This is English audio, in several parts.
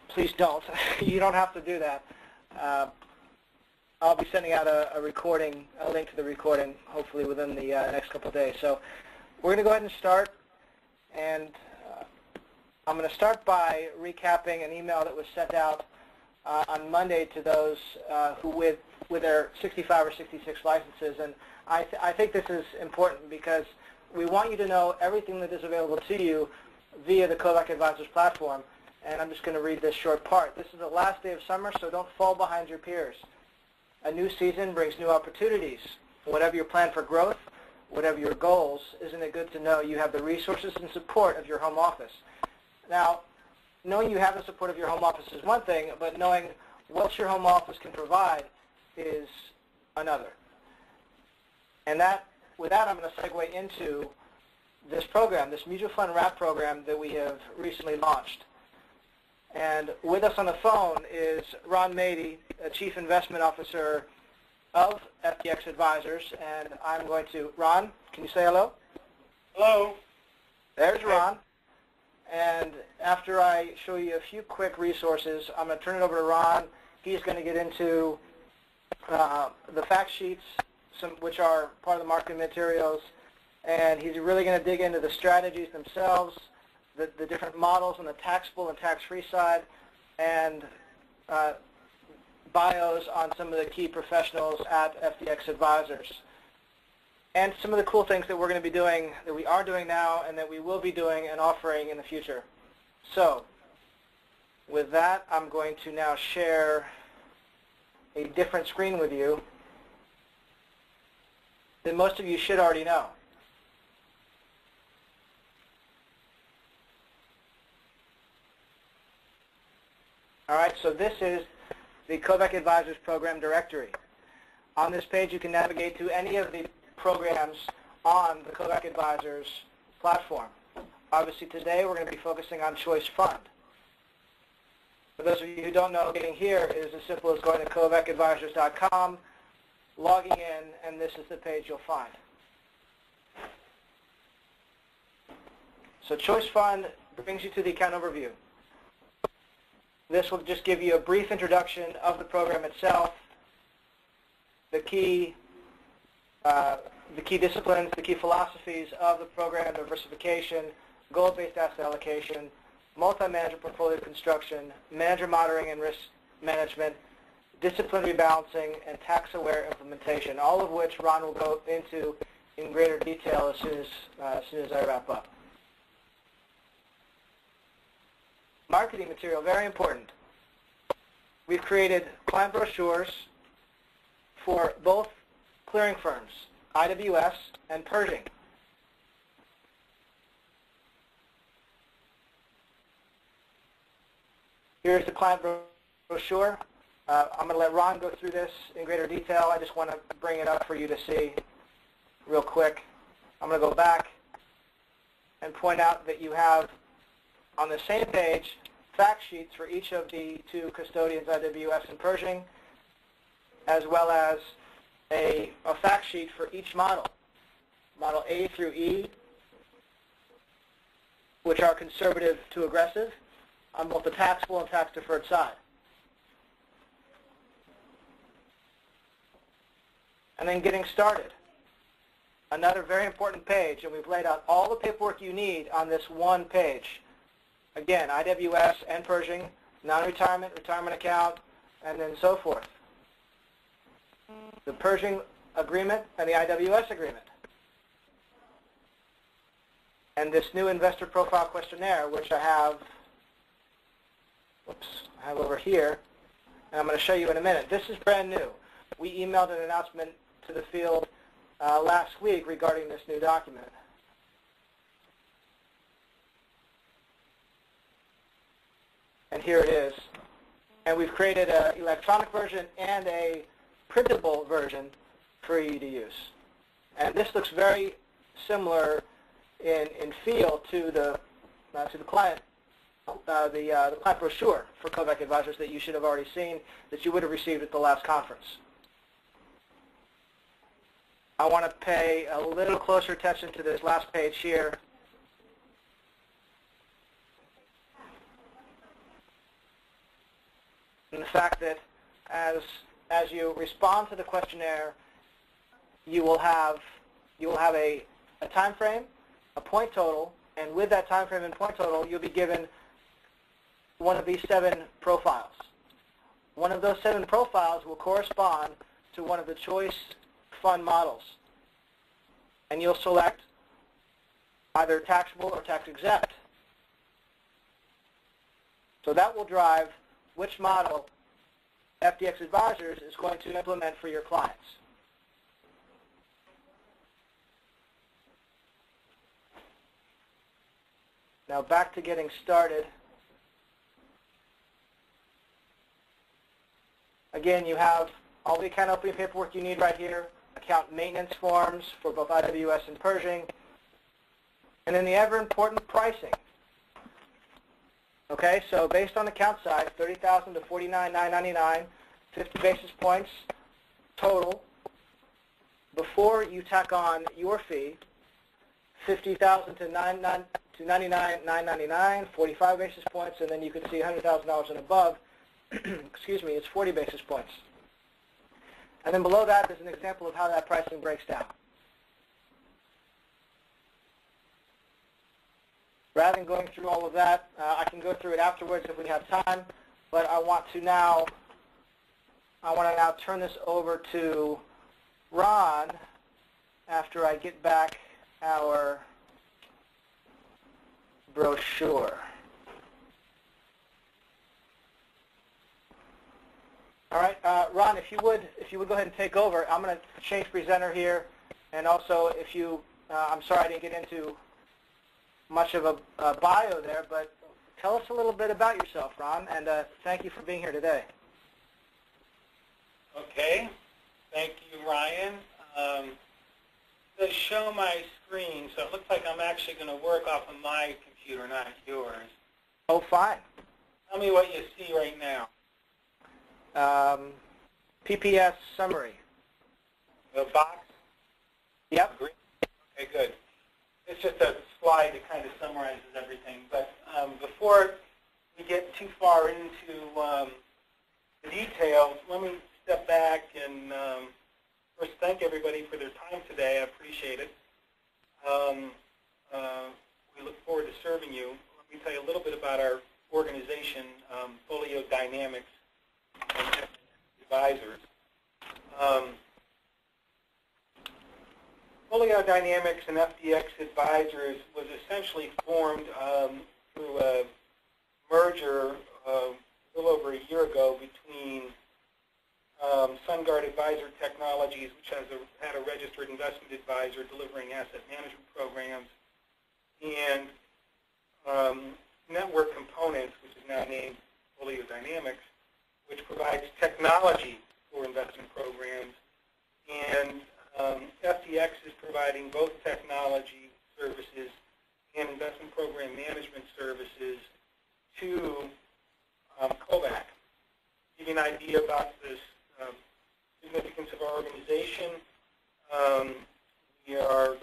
please don't. You don't have to do that. I'll be sending out a recording, a link to the recording, hopefully within the next couple of days. So we're going to go ahead and start, and I'm going to start by recapping an email that was sent out on Monday to those who with their 65 or 66 licenses. And I think this is important because we want you to know everything that is available to you via the Kovac Advisors platform. And I'm just going to read this short part. This is the last day of summer, so don't fall behind your peers. A new season brings new opportunities. Whatever your plan for growth, whatever your goals, isn't it good to know you have the resources and support of your home office? Now, knowing you have the support of your home office is one thing, but knowing what your home office can provide is another. And with that, I'm going to segue into this program, this mutual fund wrap program that we have recently launched. And with us on the phone is Ron Mady, Chief Investment Officer of FTX Advisors. And I'm going to, Ron, can you say hello? Hello. There's Ron. And after I show you a few quick resources, I'm going to turn it over to Ron. He's going to get into the fact sheets, which are part of the marketing materials. And he's really going to dig into the strategies themselves, the different models on the taxable and tax-free side, and bios on some of the key professionals at FTX Advisors. And some of the cool things that we're going to be doing, that we are doing now, and that we will be doing and offering in the future. So, with that, I'm going to now share a different screen with you that most of you should already know. All right, so this is the Kovac Advisors Program Directory. On this page, you can navigate to any of the programs on the Kovac Advisors platform. Obviously, today we're going to be focusing on Choice Fund. For those of you who don't know, getting here is as simple as going to kovacadvisors.com, logging in, and this is the page you'll find. So Choice Fund brings you to the account overview. This will just give you a brief introduction of the program itself, the key disciplines, the key philosophies of the program: diversification, goal-based asset allocation, multi-manager portfolio construction, manager monitoring and risk management, discipline rebalancing, and tax-aware implementation, all of which Ron will go into in greater detail as soon as I wrap up. Marketing material, very important. We've created client brochures for both clearing firms, IWS and Pershing. Here's the client brochure. I'm going to let Ron go through this in greater detail. I just want to bring it up for you to see real quick. I'm going to go back and point out that you have on the same page fact sheets for each of the two custodians, IWS and Pershing, as well as a fact sheet for each model, Model A through E, which are conservative to aggressive on both the taxable and tax-deferred side. And then getting started. Another very important page, and we've laid out all the paperwork you need on this one page. Again, IWS and Pershing, non-retirement, retirement account, and then so forth. The Pershing agreement and the IWS agreement. And this new investor profile questionnaire, which I have over here, and I'm going to show you in a minute. This is brand new. We emailed an announcement to the field last week regarding this new document. And here it is. And we've created an electronic version and a printable version for you to use. And this looks very similar in feel to the client the client brochure for Kovac Advisors that you should have already seen, that you would have received at the last conference. I want to pay a little closer attention to this last page here. and the fact that as you respond to the questionnaire, you will have a time frame, a point total, and with that time frame and point total, you'll be given one of these 7 profiles. One of those 7 profiles will correspond to one of the choice fund models, and you'll select either taxable or tax exempt. So that will drive which model FDX Advisors is going to implement for your clients. Now back to getting started. Again, you have all the account opening paperwork you need right here, account maintenance forms for both IWS and Pershing, and then the ever-important pricing. Okay, so based on account size, $30,000 to $49,999, 50 basis points total. Before you tack on your fee, $50,000 to $99,999, 45 basis points, and then you can see $100,000 and above. Excuse me, it's 40 basis points. And then below that, there's an example of how that pricing breaks down. Rather than going through all of that, I can go through it afterwards if we have time, but I want to now turn this over to Ron after I get back our brochure. All right, Ron, if you would go ahead and take over. I'm going to change presenter here, and also if you, I'm sorry I didn't get into much of a bio there, but tell us a little bit about yourself, Ron, and thank you for being here today. Okay, thank you, Ryan. To show my screen, so it looks like I'm actually going to work off of my computer, not yours. Oh, fine. Tell me what you see right now. PPS summary. The box? Yep. Okay, good. It's just a slide that kind of summarizes everything. But before we get too far into the details, let me step back and first thank everybody for their time today. I appreciate it. We look forward to serving you. Let me tell you a little bit about our organization, Folio Dynamics Advisors. Folio Dynamics and FDX Advisors was essentially formed through a merger a little over a year ago between SunGard Advisor Technologies, which had a registered investment advisor delivering asset management programs, and Network Components, which is now named Folio Dynamics, which provides technology for investment programs. And FDX is providing both technology services and investment program management services to COVAC. To give you an idea about this significance of our organization, we are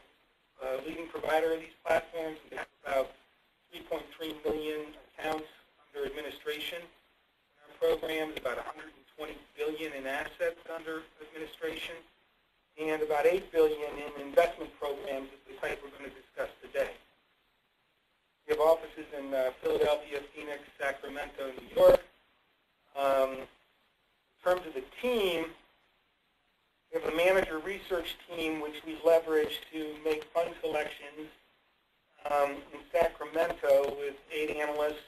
a leading provider of these platforms. We have about 3.3 million accounts under administration in our programs, about 120 billion in assets under administration, and about 8 billion in investment programs of the type we're going to discuss today. We have offices in Philadelphia, Phoenix, Sacramento, New York. In terms of the team, we have a manager research team which we leverage to make fund selections in Sacramento with 8 analysts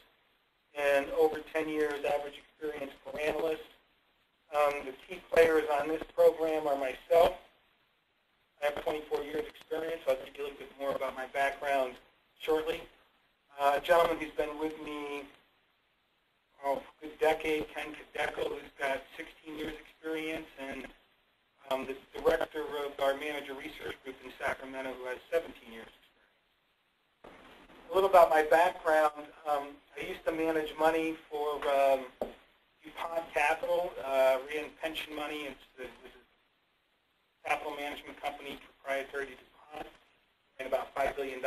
and over 10 years average experience per analyst. The key players on this program are myself. I have 24 years experience. I'll tell you a little bit more about my background shortly. A gentleman who's been with me a good decade, Ken Kadeko, who's got 16 years experience, and the director of our manager research group in Sacramento, who has 17 years experience. A little about my background. I used to manage money for DuPont Capital, ran pension money. It was a capital management company proprietary to DuPont, and about $5 billion